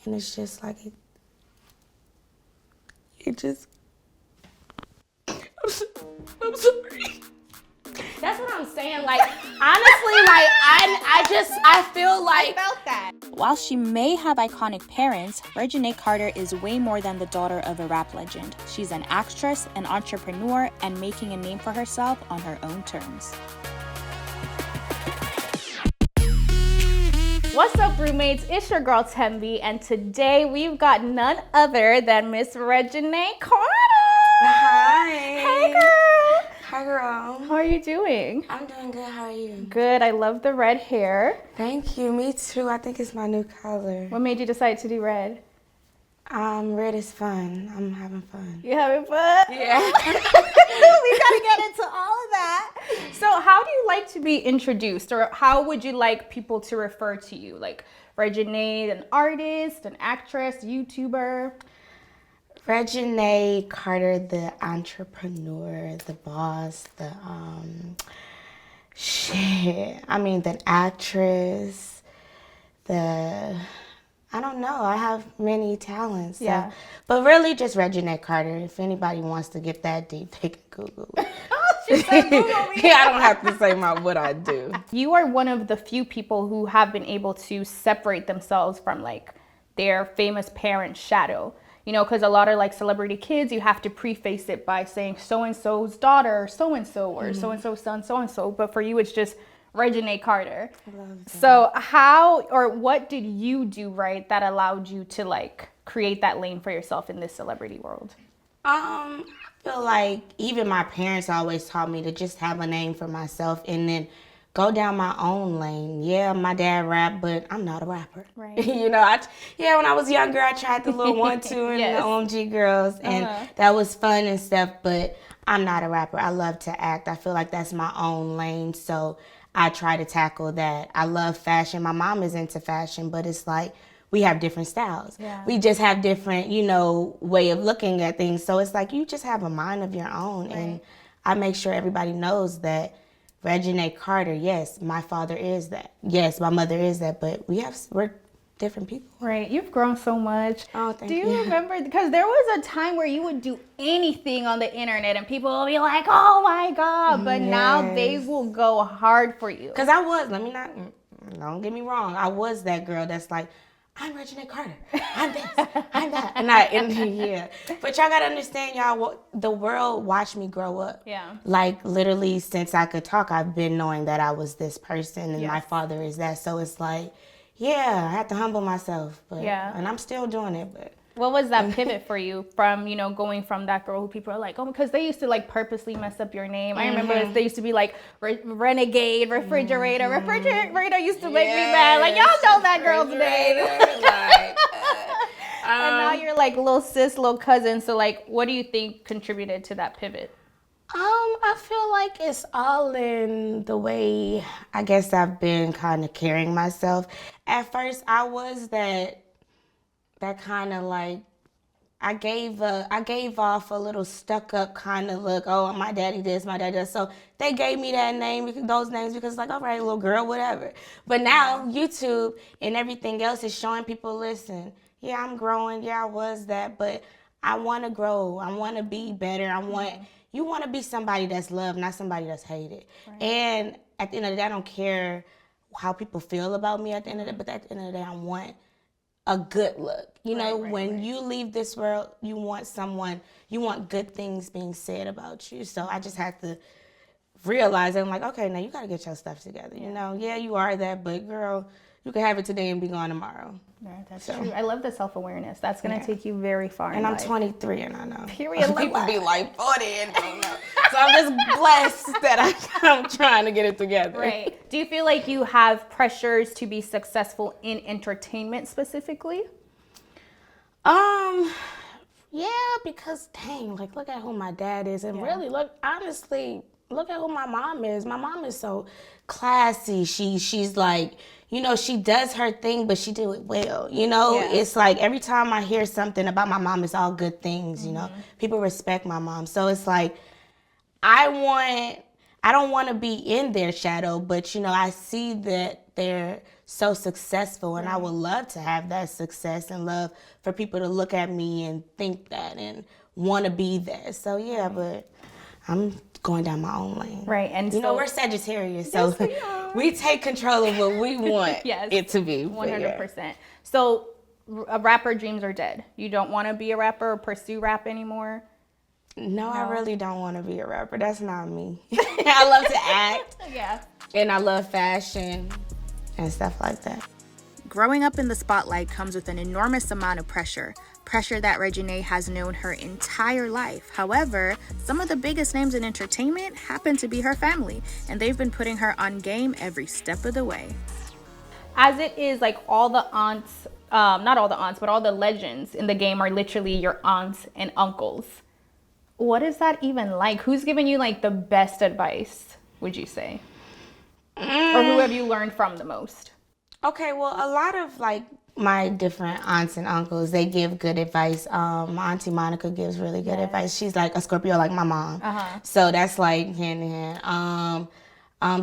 and it's just like, it just, I'm sorry. That's what I'm saying. Like, honestly, like, I feel like. I felt that. While she may have iconic parents, Reginae Carter is way more than the daughter of a rap legend. She's an actress, an entrepreneur, and making a name for herself on her own terms. What's up, roommates? It's your girl Thembi, and today we've got none other than Miss Reginae Carter. Hi. Hey, girl. Hi, girl. How are you doing? I'm doing good. How are you? Good. I love the red hair. Thank you. Me too. I think it's my new color. What made you decide to do red? Red is fun. I'm having fun. You having fun? Yeah. We gotta get into all of that. So how do you like to be introduced, or how would you like people to refer to you? Like Reginae, an artist, an actress, YouTuber? Reginae Carter, the entrepreneur, the boss, the the actress, I don't know. I have many talents. So. Yeah. But really just Reginae Carter. If anybody wants to get that deep, they can Google it. She said Google me. Yeah, I don't have to say what I do. You are one of the few people who have been able to separate themselves from like their famous parent's shadow. You know, because a lot of like celebrity kids, you have to preface it by saying so-and-so's daughter, so-and-so, or so-and-so's son, so-and-so. But for you, it's just Reginae Carter. I love that. So how or what did you do right that allowed you to like create that lane for yourself in this celebrity world? I feel like even my parents always taught me to just have a name for myself and then go down my own lane. Yeah, my dad rapped, but I'm not a rapper. Right. You know, when I was younger, I tried the little 1-2 and Yes. the OMG girls, and that was fun and stuff, but I'm not a rapper. I love to act. I feel like that's my own lane, so I try to tackle that. I love fashion. My mom is into fashion, but it's like we have different styles. Yeah. We just have different, way of looking at things. So it's like you just have a mind of your own, and I make sure everybody knows that Reginae Carter, yes, my father is that. Yes, my mother is that, but we're different people. Right. You've grown so much. Oh, thank Do you. you remember? Because there was a time where you would do anything on the internet and people will be like, oh my God. But now they will go hard for you. Because don't get me wrong, I was that girl that's like, I'm Reginae Carter. I'm this, I'm that. Yeah. But y'all got to understand, y'all, the world watched me grow up. Yeah. Like, literally, since I could talk, I've been knowing that I was this person and my father is that. So it's like, yeah, I had to humble myself. But, and I'm still doing it. But what was that pivot for you from, going from that girl who people are like, oh, because they used to like purposely mess up your name. I remember they used to be like Renegade, Refrigerator. Refrigerator used to make me mad. Like, y'all know that girl's name. And now you're like little sis, little cousin. So like, what do you think contributed to that pivot? I feel like it's all in the way, I guess, I've been kind of carrying myself. At first, I was that kind of like, I gave off a little stuck up kind of look. Oh, my daddy this, my daddy that. So they gave me those names because like, all right, little girl, whatever. But now YouTube and everything else is showing people, listen, yeah, I'm growing. Yeah, I was that, but I want to grow. I want to be better. You want to be somebody that's loved, not somebody that's hated. Right. And at the end of the day, I don't care how people feel about me at the end of the day, but at the end of the day, I want a good look. When you leave this world, you want good things being said about you. So I just had to realize that I'm like, okay, now you got to get your stuff together. Yeah, you are that, but girl, you can have it today and be gone tomorrow. Yeah, that's true. I love the self-awareness. That's going to take you very far and in I'm life. 23 and I know. Period. People be like 40 and don't know. So I'm just blessed that I'm trying to get it together. Right. Do you feel like you have pressures to be successful in entertainment specifically? Yeah, because dang, like look at who my dad is, and really honestly, look at who my mom is. My mom is so classy. She's like, she does her thing, but she do it well. It's like every time I hear something about my mom, it's all good things. People respect my mom, so it's like I I don't want to be in their shadow, but you know, I see that they're so successful, and I would love to have that success and love for people to look at me and think that and want to be that. So yeah, but I'm going down my own lane. Right, and you know, so we're Sagittarius, so Yes, we take control of what we want Yes, it to be. 100%. So rapper dreams are dead. You don't want to be a rapper or pursue rap anymore? No, I really don't want to be a rapper. That's not me. I love to act. Yeah. And I love fashion and stuff like that. Growing up in the spotlight comes with an enormous amount of pressure that Reginae has known her entire life. However, some of the biggest names in entertainment happen to be her family, and they've been putting her on game every step of the way. As it is, like all the aunts, not all the aunts, but all the legends in the game are literally your aunts and uncles. What is that even like? Who's giving you like the best advice, would you say? Or who have you learned from the most? Okay, well, a lot of like my different aunts and uncles, they give good advice. My auntie Monica gives really good advice. She's like a Scorpio, like my mom. So that's like hand in hand. My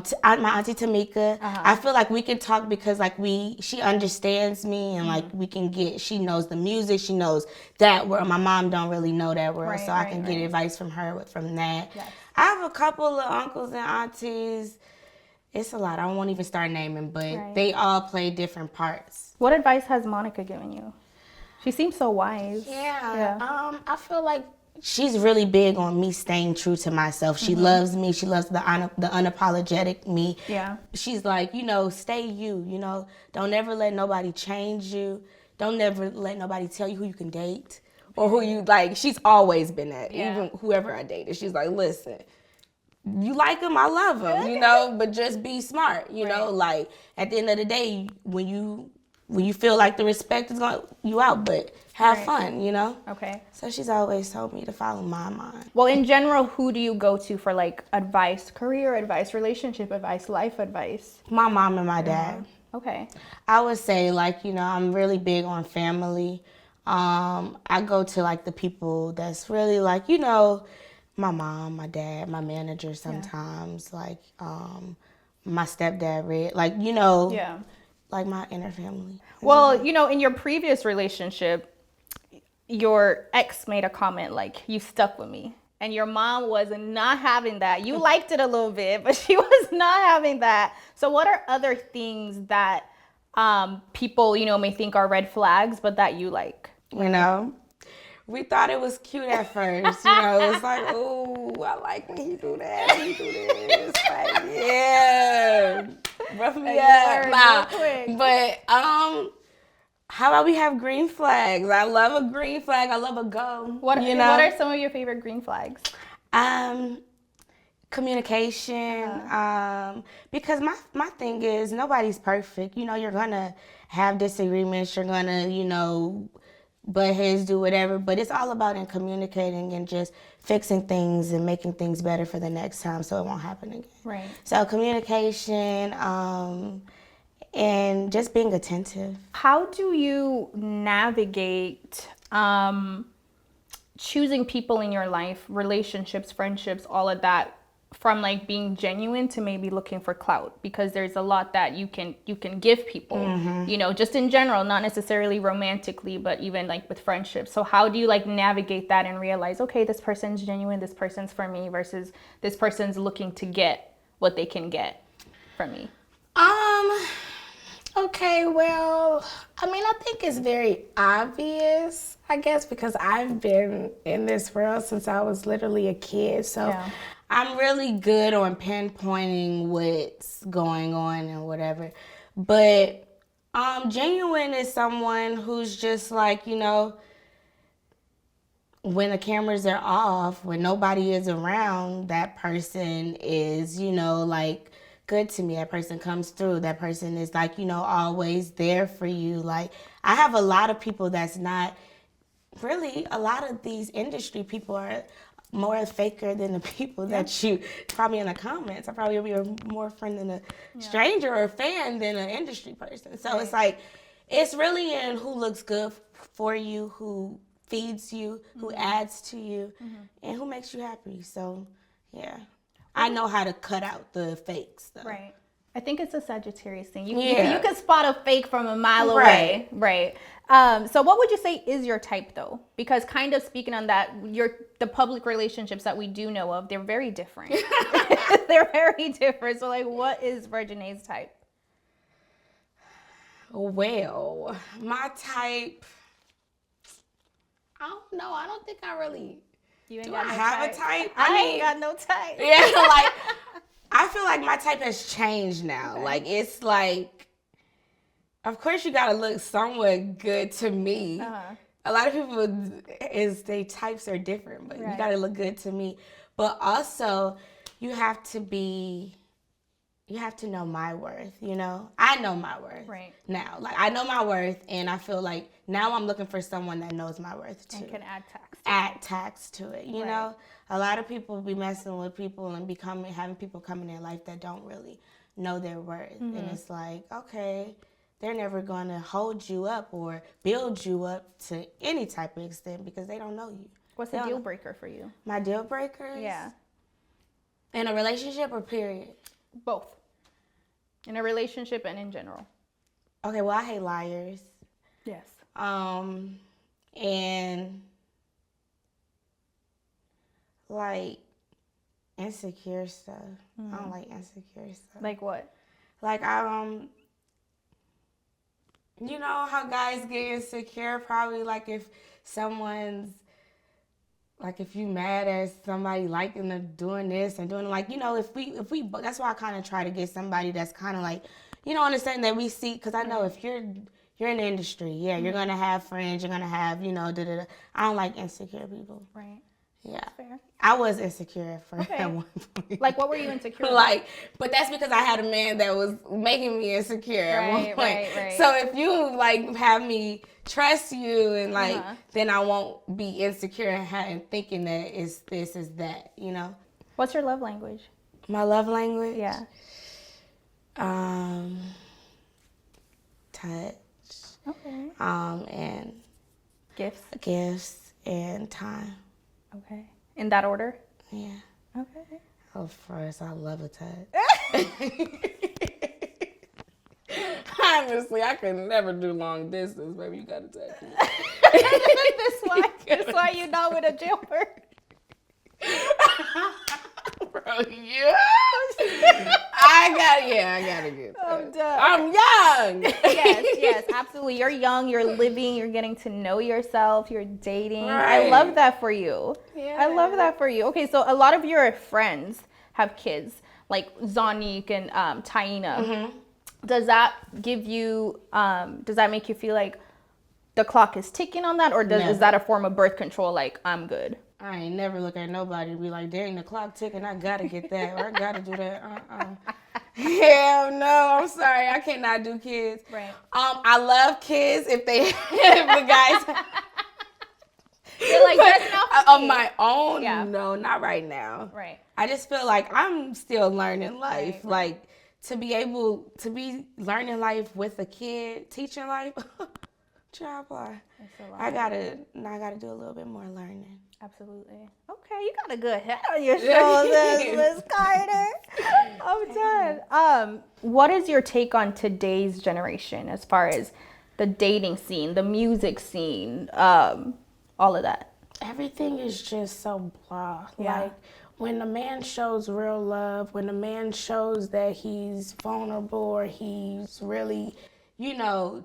auntie Tamika, I feel like we can talk because like she understands me and like she knows the music, she knows that world. My mom don't really know that world, so I can get advice from her from that. Yes. I have a couple of uncles and aunties. It's a lot. I won't even start naming, but they all play different parts. What advice has Monica given you? She seems so wise. Yeah. I feel like she's really big on me staying true to myself. She loves me. She loves the unapologetic me. Yeah. She's like, you know, stay you. You know, don't ever let nobody change you. Don't ever let nobody tell you who you can date or who you like. She's always been that. Even whoever I dated, she's like, listen. You like him, I love him, you know, but just be smart, you know, like at the end of the day, when you feel like the respect is going you out, but have fun, you know? Okay. So she's always told me to follow my mind. Well, in general, who do you go to for like advice, career advice, relationship advice, life advice? My mom and my dad. Okay. I would say like, you know, I'm really big on family. I go to like the people that's really like, you know, my mom, my dad, my manager sometimes, like my stepdad, Red, like, you know, like my inner family. Well, you know, in your previous relationship, your ex made a comment like, you stuck with me. And your mom was not having that. You liked it a little bit, but she was not having that. So what are other things that people, you know, may think are red flags, but that you like? You know? We thought it was cute at first, you know. It was like, oh, I like when he do that, he do this. Like, yeah, rough me up. Nah. But how about we have green flags? I love a green flag. I love a go. What are some of your favorite green flags? Communication. Because my thing is nobody's perfect. You know, you're gonna have disagreements. You're gonna, you know, butt heads, do whatever, but it's all about in communicating and just fixing things and making things better for the next time so it won't happen again. Right. So communication and just being attentive. How do you navigate choosing people in your life, relationships, friendships, all of that, from like being genuine to maybe looking for clout? Because there's a lot that you can give people, you know, just in general, not necessarily romantically, but even like with friendships. So how do you like navigate that and realize, okay, this person's genuine, this person's for me, versus this person's looking to get what they can get from me? Okay, well, I mean, I think it's very obvious, I guess, because I've been in this world since I was literally a kid. So I'm really good on pinpointing what's going on and whatever. But genuine is someone who's just like, you know, when the cameras are off, when nobody is around, that person is, you know, like, good to me. That person comes through. That person is like, you know, always there for you. Like, I have a lot of people that's not really, a lot of these industry people are more faker than the people that you probably in the comments. I probably be more friend than a stranger or a fan than an industry person. So it's like, it's really in who looks good for you, who feeds you, who adds to you, and who makes you happy. So, yeah. I know how to cut out the fake stuff. Right. I think it's a Sagittarius thing. You can spot a fake from a mile away. Right. So what would you say is your type though? Because kind of speaking on that, the public relationships that we do know of, they're very different. They're very different. So like, what is Reginae's type? Well, my type, I don't know. I don't think I really have a type. I ain't got no type. Yeah, like, I feel like my type has changed now. Okay. Like, it's like, of course you gotta look somewhat good to me. A lot of people, their types are different, but you gotta look good to me. But also, you have to know my worth, you know? I know my worth now. Like, I know my worth, and I feel like now I'm looking for someone that knows my worth, too. And can add tax to it, you know? A lot of people be messing with people and having people come in their life that don't really know their worth. Mm-hmm. And it's like, okay, they're never going to hold you up or build you up to any type of extent because they don't know you. What's a deal breaker for you? My deal breakers? Yeah. In a relationship or period? Both. In a relationship and in general. Okay, well, I hate liars. Yes. And like insecure stuff. I don't like insecure stuff. Like what? Like you know how guys get insecure? Probably like if someone's like if you mad at somebody liking them doing this and doing like, you know, if we that's why I kind of try to get somebody that's kind of like, you know, understand that we see, because I know if you're in the industry, you're gonna have friends, you're gonna have, you know, I don't like insecure people. Right. Yeah. Fair. I was insecure at first at one point. Like, what were you insecure about? Like, but that's because I had a man that was making me insecure at one point. Right. So if you like have me trust you and like, then I won't be insecure and thinking that it's this is that, you know. What's your love language? My love language? Yeah. Touch. Okay. And gifts and time. Okay. In that order? Yeah. Okay. Oh, first, I love a touch. Honestly, I could never do long distance. Baby, you gotta touch me. That's why you're not with a jailbird. Bro, yeah. I gotta get that. I'm done. I'm young. Yes, absolutely. You're young, you're living, you're getting to know yourself, you're dating. Right. I love that for you. Yeah. I love that for you. Okay, so a lot of your friends have kids, like Zonique and Taina. Mm-hmm. Does that give you, does that make you feel like the clock is ticking on that? Or is that a form of birth control, like, I'm good? I ain't never look at nobody and be like, dang, the clock ticking, I gotta get that, or I gotta do that. Hell no, I'm sorry, I cannot do kids. Right. I love kids if the guys. You're like, that's not of my own? Yeah. No, not right now. Right. I just feel like I'm still learning life. Right. Like, to be able to be learning life with a kid, teaching life, child boy. I gotta do a little bit more learning. Absolutely. Okay, you got a good head on your shoulders, Miss Carter. I'm done. What is your take on today's generation as far as the dating scene, the music scene, all of that? Everything is just so blah. Yeah. Like, when a man shows real love, when a man shows that he's vulnerable or he's really, you know,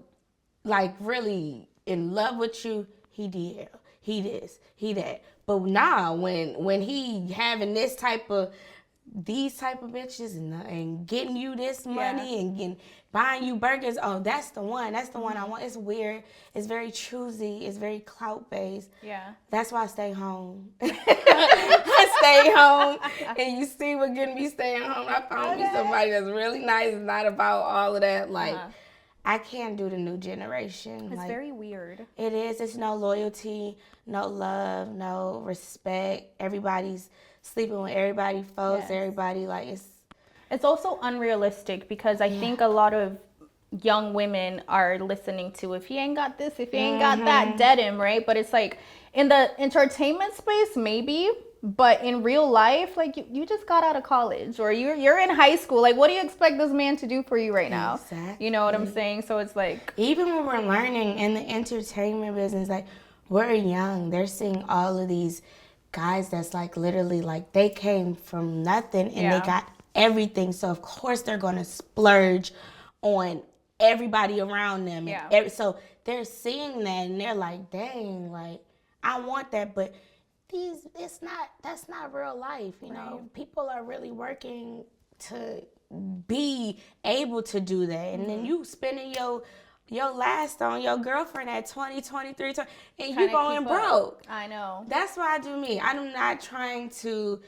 like really in love with you, he this, he that. But nah, when he having these type of bitches and getting you this money and buying you burgers, oh, that's the one I want. It's weird. It's very choosy. It's very clout based. Yeah. That's why I stay home. I stay home, and you see what getting me staying home. I found me somebody that's really nice and not about all of that. Like, I can't do the new generation. It's like, very weird. It is. It's no loyalty, no love, no respect. Everybody's sleeping with everybody, folks. Yes. Everybody, like, it's also unrealistic because I think a lot of young women are listening to, if he ain't got this, if he ain't got that, dead him, right? But it's like in the entertainment space, maybe, But in real life, like you just got out of college or you're in high school. Like, what do you expect this man to do for you right now? Exactly. You know what I'm saying? So it's like, even when we're learning in the entertainment business, like we're young, they're seeing all of these guys that's like literally like they came from nothing and they got everything. So of course they're gonna splurge on everybody around them. And so they're seeing that and they're like, dang, like I want that, but that's not real life, you know. People are really working to be able to do that, and then you spending your last on your girlfriend at 20, 23, 20, and you going broke. I know. That's why I do me. I'm not trying to.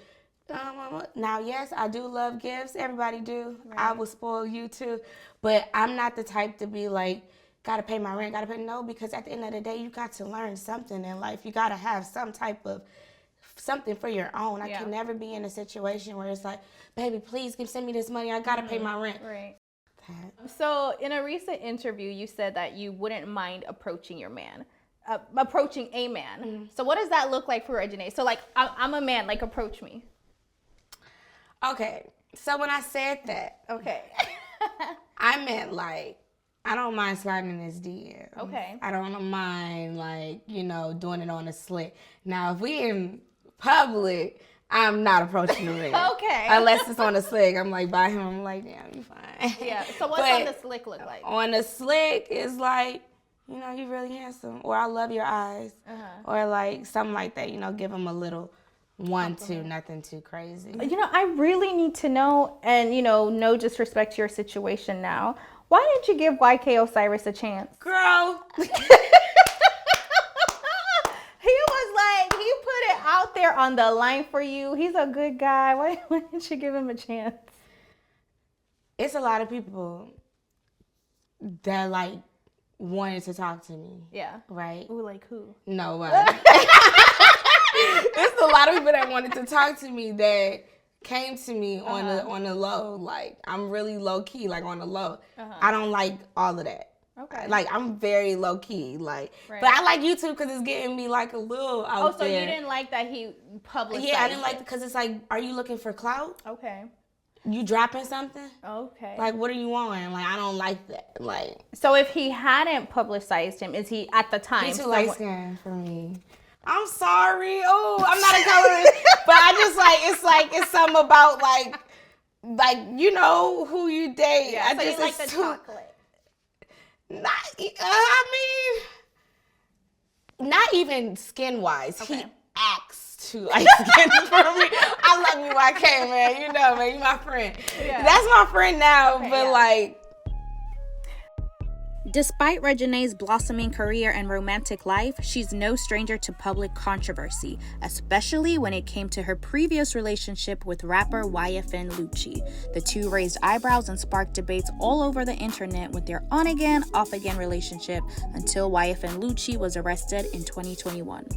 Now, yes, I do love gifts. Everybody do. Right. I will spoil you too, but I'm not the type to be like, gotta pay my rent, no, because at the end of the day, you got to learn something in life. You gotta have some type of something for your own. I can never be in a situation where it's like, baby, please send me this money. I gotta pay my rent. Right. So in a recent interview, you said that you wouldn't mind approaching your man, approaching a man. So what does that look like for Reginae? So like, I'm a man, like approach me. Okay. So when I said that, I meant like, I don't mind sliding in his DM. Okay. I don't mind like, you know, doing it on a slick. Now, if we in public, I'm not approaching the man. Okay. Unless it's on a slick. I'm like, by him, I'm like, damn, you fine. Yeah. So what's on the slick look like? On the slick is like, you know, you really handsome. Or I love your eyes. Or like something like that. You know, give him a little 1, 2, nothing too crazy. You know, I really need to know, and you know, no disrespect to your situation now. Why didn't you give YK Osiris a chance? Girl. He was like, he put it out there on the line for you. He's a good guy. Why didn't you give him a chance? It's a lot of people that like wanted to talk to me. Yeah. Right? Ooh, like who? Nobody. It's a lot of people that wanted to talk to me that came to me on the low. Like, I'm really low key, like on the low. I don't like all of that. Okay. Like, I'm very low key. Like, but I like YouTube because it's getting me like a little out there. Oh, so you didn't like that he publicized? Yeah, I didn't like it because it's like, are you looking for clout? Okay. You dropping something? Okay. Like, what are you on? Like, I don't like that. Like, so if he hadn't publicized him, is he at the time? He's too light skinned for me. I'm sorry. Oh, I'm not a colorist, but I just it's something about like you know who you date. Yeah, so you like the chocolate. Not even skin wise. Okay. He acts too light skinned for me. I love you, YK, man. You know, man, you my friend. Yeah. That's my friend now, but like. Despite Reginae's blossoming career and romantic life, she's no stranger to public controversy, especially when it came to her previous relationship with rapper YFN Lucci. The two raised eyebrows and sparked debates all over the internet with their on-again, off-again relationship until YFN Lucci was arrested in 2021.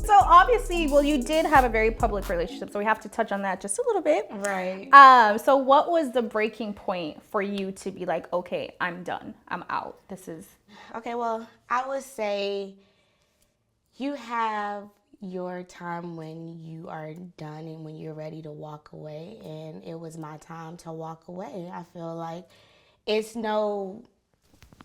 So obviously, well, you did have a very public relationship, so we have to touch on that just a little bit. Right. So what was the breaking point for you to be like, okay, I'm done, I'm out, this is... Okay, well, I would say you have your time when you are done and when you're ready to walk away, and it was my time to walk away. I feel like it's no...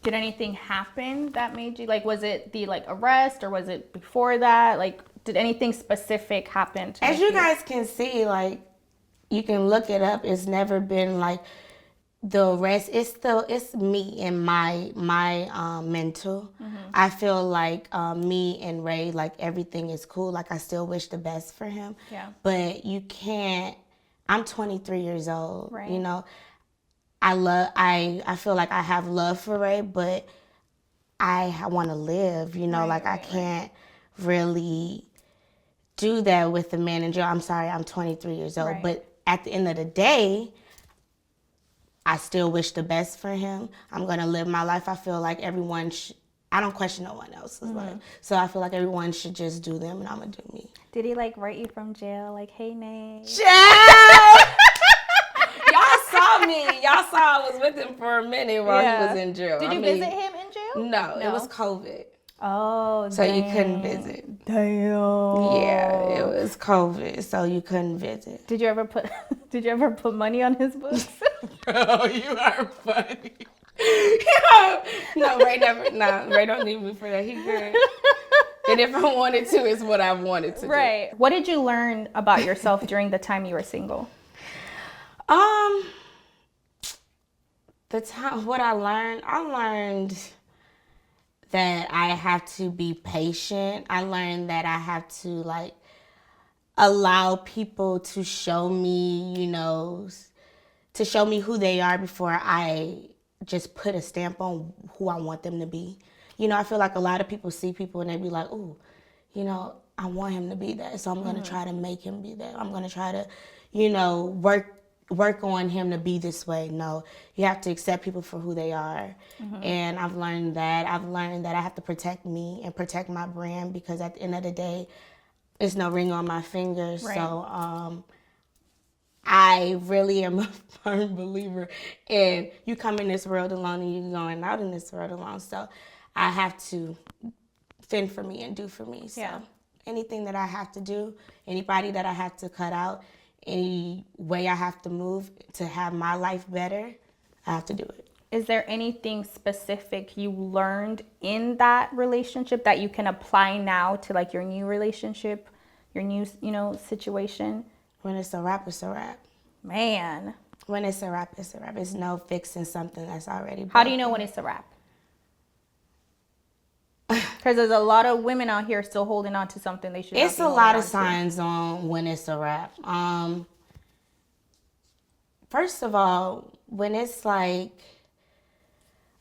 Did anything happen that made you, like, was it the, like, arrest, or was it before that? Like, did anything specific happen to As you guys can see, like, you can look it up. It's never been, like, the arrest. It's me and my mental. Mm-hmm. I feel like me and Ray, like, everything is cool. Like, I still wish the best for him. Yeah. But you can't, I'm 23 years old, right. You know. I feel like I have love for Ray, but I want to live, you know, I can't really do that with the man in jail. I'm sorry, I'm 23 years old, but at the end of the day, I still wish the best for him. I'm going to live my life. I feel like everyone I don't question no one else's life. So I feel like everyone should just do them, and I'm going to do me. Did he, like, write you from jail? Like, hey, Nate. Jail! Y'all saw I was with him for a minute while he was in jail. Did you visit him in jail? No, it was COVID. Oh, So you couldn't dang. visit. Damn. Yeah, it was COVID, so you couldn't visit. Did you ever put money on his books? Bro, you are funny. Yeah. No, Ray never. No, Ray don't need me for that. He good. And if I wanted to, it's what I wanted to do. Right. What did you learn about yourself during the time you were single? The time what I learned that I have to be patient. I learned that I have to like allow people to show me, to show me who they are before I just put a stamp on who I want them to be. I feel like a lot of people see people and they be like, ooh, I want him to be that, so I'm gonna try to make him be that. I'm gonna try to, work on him to be this way. No, you have to accept people for who they are. And I've learned that. I have to protect me and protect my brand, because at the end of the day, there's no ring on my finger. Right. So I really am a firm believer in you come in this world alone and you're going out in this world alone. So I have to fend for me and do for me. So anything that I have to do, anybody that I have to cut out, any way I have to move to have my life better, I have to do it. Is there anything specific you learned in that relationship that you can apply now to like your new relationship, your new, situation? When it's a rap, it's a rap. Man. When it's a rap, it's a rap. It's no fixing something that's already broken. How do you know when it's a rap? Because there's a lot of women out here still holding on to something they should. It's a lot of signs on when it's a wrap. First of all, when it's like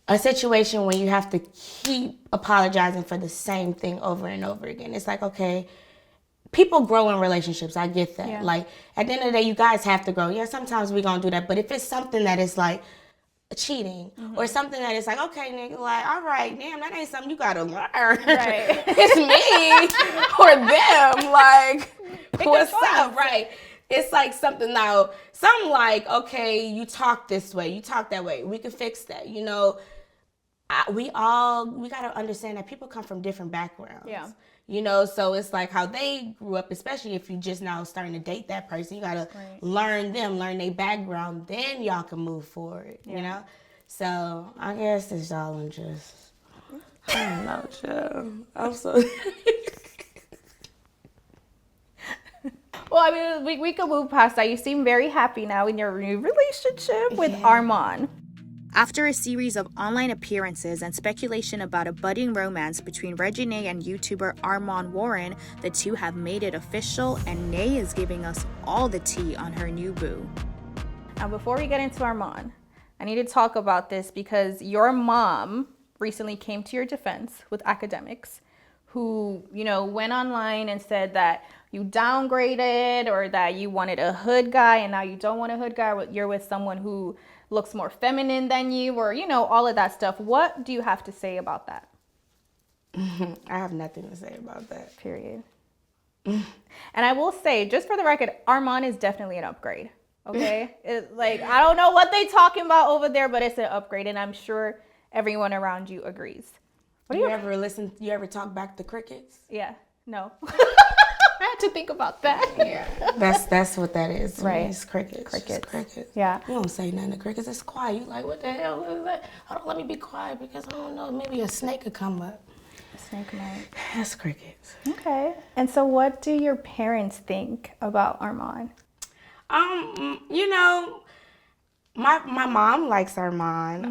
a situation where you have to keep apologizing for the same thing over and over again, it's like, okay, people grow in relationships. I get that. Yeah. Like at the end of the day, you guys have to grow. Yeah, sometimes we're gonna do that, but if it's something that is like cheating or something that is like, okay, nigga, like, all right, damn, that ain't something you gotta learn. Right. It's me or them. Like, what's up? Right. It's like something now, something like, okay, you talk this way, you talk that way. We can fix that. We gotta understand that people come from different backgrounds. Yeah. So it's like how they grew up, especially if you just now starting to date that person, you gotta learn them, learn their background, then y'all can move forward, So I guess it's all in just, I don't know, chill. I'm so... Well, I mean, we could move past that. You seem very happy now in your new relationship with Armon. After a series of online appearances and speculation about a budding romance between Reginae and YouTuber Armon Warren, the two have made it official, and Nay is giving us all the tea on her new boo. Now, before we get into Armon, I need to talk about this because your mom recently came to your defense with academics who, went online and said that you downgraded or that you wanted a hood guy and now you don't want a hood guy, you're with someone who looks more feminine than you, or, all of that stuff. What do you have to say about that? I have nothing to say about that. Period. And I will say, just for the record, Armon is definitely an upgrade. Okay? I don't know what they talking about over there, but it's an upgrade, and I'm sure everyone around you agrees. You ever talk back to crickets? Yeah. No. I had to think about that. Yeah. That's what that is. Right. It's crickets. Crickets. Yeah. You don't say nothing to crickets. It's quiet. You like, what the hell is that? Hold on, let me be quiet because I don't know. Maybe a snake could come up. A snake might. That's crickets. Okay. And so what do your parents think about Armon? My mom likes Armon.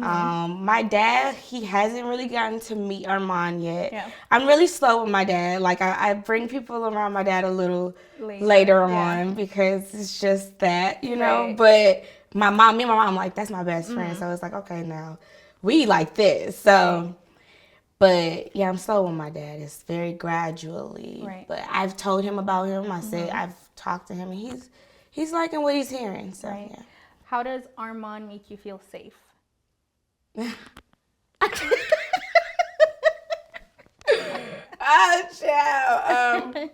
My dad, he hasn't really gotten to meet Armon yet. Yeah. I'm really slow with my dad. Like I bring people around my dad a little later on because it's just that, know. But me and my mom, like, that's my best friend. So it's like, okay, now we like this. So, but yeah, I'm slow with my dad. It's very gradually. Right. But I've told him about him. I said I've talked to him, and he's liking what he's hearing. So yeah. How does Armon make you feel safe? Oh, child.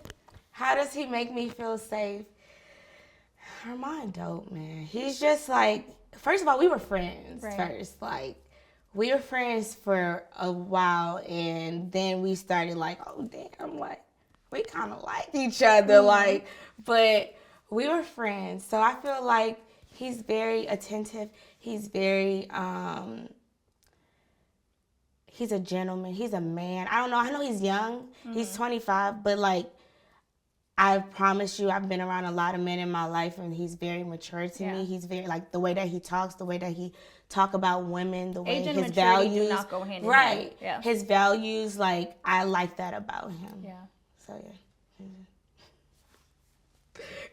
How does he make me feel safe? Armon dope, man. He's just like, first of all, we were friends first. Like, we were friends for a while, and then we started like, oh damn, like we kind of liked each other, like, but we were friends. So I feel like he's very attentive. He's very, he's a gentleman. He's a man. I don't know. I know he's young. He's 25, but like, I promise you, I've been around a lot of men in my life, and he's very mature to me. He's very, like, the way that he talks, the way that he talk about women, the way Age and his maturity values. do not go hand in right. hand. Yeah. His values, like, I like that about him. Yeah. So, yeah.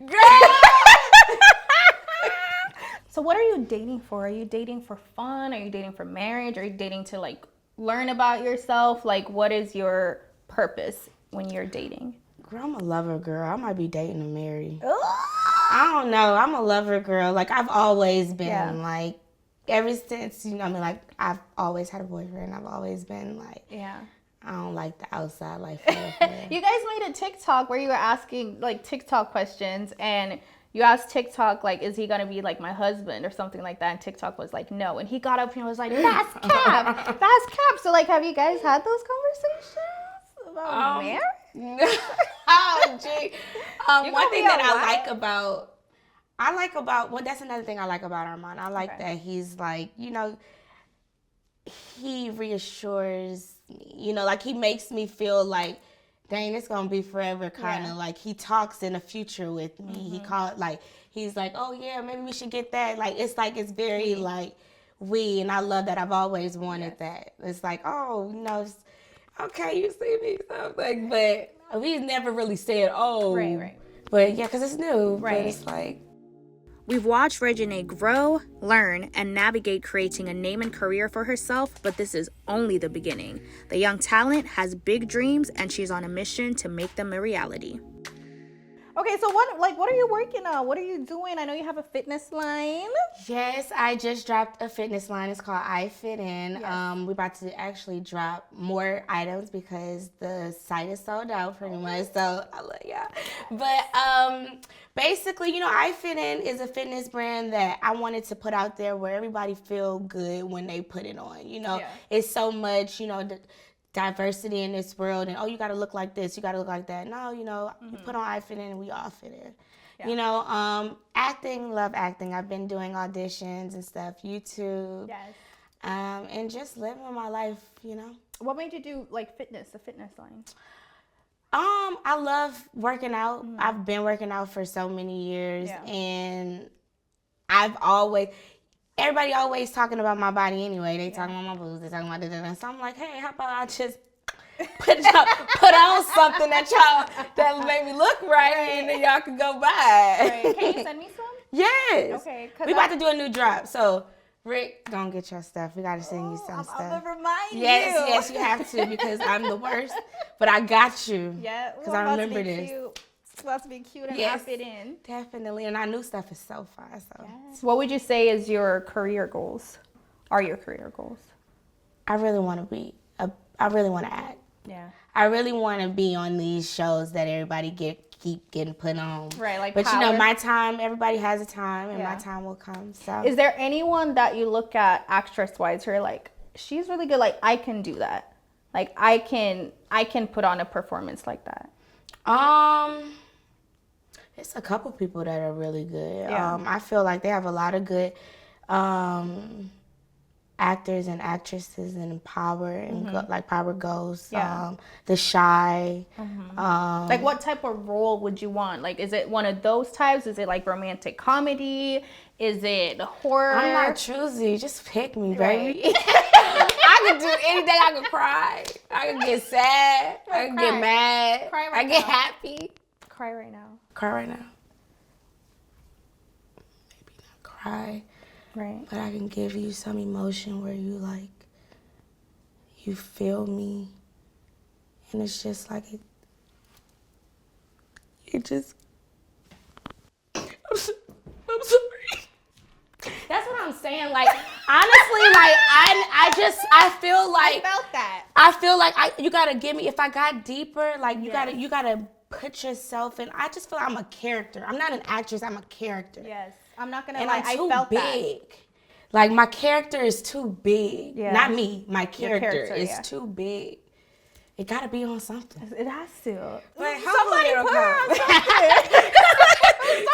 Girl! So what are you dating for? Are you dating for fun? Are you dating for marriage? Are you dating to, like, learn about yourself? Like, what is your purpose when you're dating? Girl, I'm a lover girl. I might be dating to marry. I don't know. I'm a lover girl. Like, I've always been, like, ever since, you know, I mean, like, I've always had a boyfriend. I've always been, like, I don't like the outside life. You guys made a TikTok where you were asking, like, TikTok questions, and you asked TikTok, like, is he going to be, like, my husband or something like that? And TikTok was like, no. And he got up and was like, that's cap. That's cap. So, like, have you guys had those conversations about marriage? Oh, gee. One thing that I like about, well, that's another thing I like about Armon. I like that he's like, you know, he reassures me, you know, like he makes me feel like, dang, it's going to be forever, kind of like he talks in the future with me. He he's like, oh yeah, maybe we should get that. Like, it's very like and I love that. I've always wanted that. It's like, oh, you know, okay, you see me, something, but we never really said, oh. Right. But yeah, because it's new. Right. But it's like. We've watched Reginae grow, learn, and navigate creating a name and career for herself, but this is only the beginning. The young talent has big dreams, and she's on a mission to make them a reality. Okay, so what are you working on? What are you doing? I know you have a fitness line. Yes, I just dropped a fitness line. It's called I Fit In. Yes. We're about to actually drop more items because the site is sold out pretty much. So I love y'all. But basically, you know, I Fit In is a fitness brand that I wanted to put out there where everybody feel good when they put it on. You know, it's so much, you know, diversity in this world, and you gotta look like this, you gotta look like that. No, you know, you put on I Fit In and we all fit in. You know, acting, love acting. I've been doing auditions and stuff, YouTube, and just living my life, you know. What made you do like the fitness line? I love working out. I've been working out for so many years, and everybody always talking about my body anyway. They talking about my boobs, they talking about this. So I'm like, hey, how about I just put on something that make me look right, and then y'all can go buy. Right. Can you send me some? Yes. Okay. We about to do a new drop, so Rick, don't get your stuff. We gotta send you some stuff. I'm gonna remind you. Yes, you have to, because I'm the worst. But I got you. Yeah. Because I remember this. It's about to be cute and I fit in. Definitely, and our new stuff is so fun. So. Yes. What would you say is your career goals? Are your career goals? I really want to act. Yeah. I really want to be on these shows that everybody keep getting put on. Right, like But Power. you know, my time, everybody has a time, and my time will come. So. Is there anyone that you look at actress-wise who are like, she's really good, like I can do that? Like I can put on a performance like that? It's a couple people that are really good. Yeah. I feel like they have a lot of good actors and actresses in Power and like Power Ghost, The Shy. Like what type of role would you want? Like is it one of those types? Is it like romantic comedy? Is it horror? I'm not choosy. Just pick me, baby. I can do anything. I can cry. I can get sad. I can get mad. Cry I right get now. happy. Cry right now. Cry right now. Maybe not cry. Right. But I can give you some emotion where you feel me. And it's just like I'm sorry. That's what I'm saying. Like, honestly, like, I feel like. I felt that. I feel like you gotta give me, if I got deeper, like, you gotta put yourself in. I just feel like I'm a character. I'm not an actress, I'm a character. Yes. I'm not gonna And lie, I'm too I felt big. Like, my character is too big. Yeah. Not me. My character is yeah. too big. It gotta be on something. It has to. But Somebody it'll put her come. on something.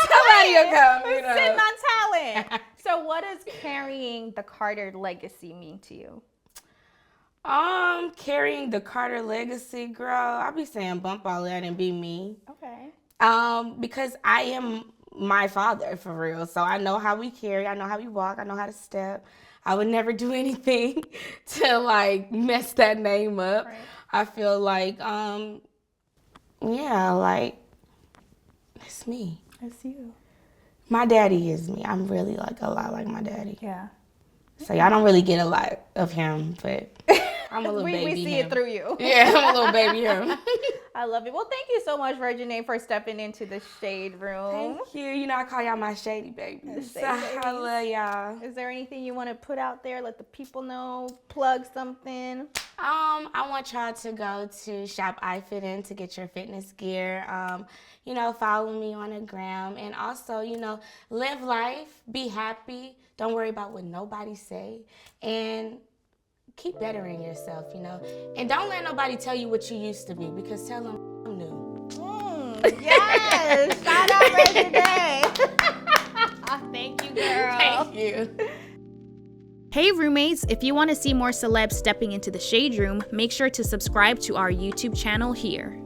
Somebody will come, you know. Sitting on talent. So what does carrying the Carter legacy mean to you? Carrying the Carter legacy, girl, I be saying bump all that and be me. Okay. Because I am my father, for real. So I know how we carry, I know how we walk, I know how to step. I would never do anything to, like, mess that name up. Right. I feel like, yeah, like, it's me. It's you. My daddy is me. I'm really, like, a lot like my daddy. Yeah. So y'all don't really get a lot of him, but I'm a little baby We see him. it through you. Yeah, I'm a little baby him. I love it. Well, thank you so much, Reginae, for stepping into the shade room. Thank you. You know, I call y'all my shady babies. Shady I love y'all. Is there anything you want to put out there? Let the people know. Plug something. I want y'all to go to Shop I Fit In to get your fitness gear. You know, follow me on the gram. And also, you know, live life, be happy. Don't worry about what nobody say. And keep bettering yourself, you know. And don't let nobody tell you what you used to be, because tell them I'm new. Yes. Shout out Reginae. Thank you, girl. Thank you. Hey roommates, if you want to see more celebs stepping into the shade room, make sure to subscribe to our YouTube channel here.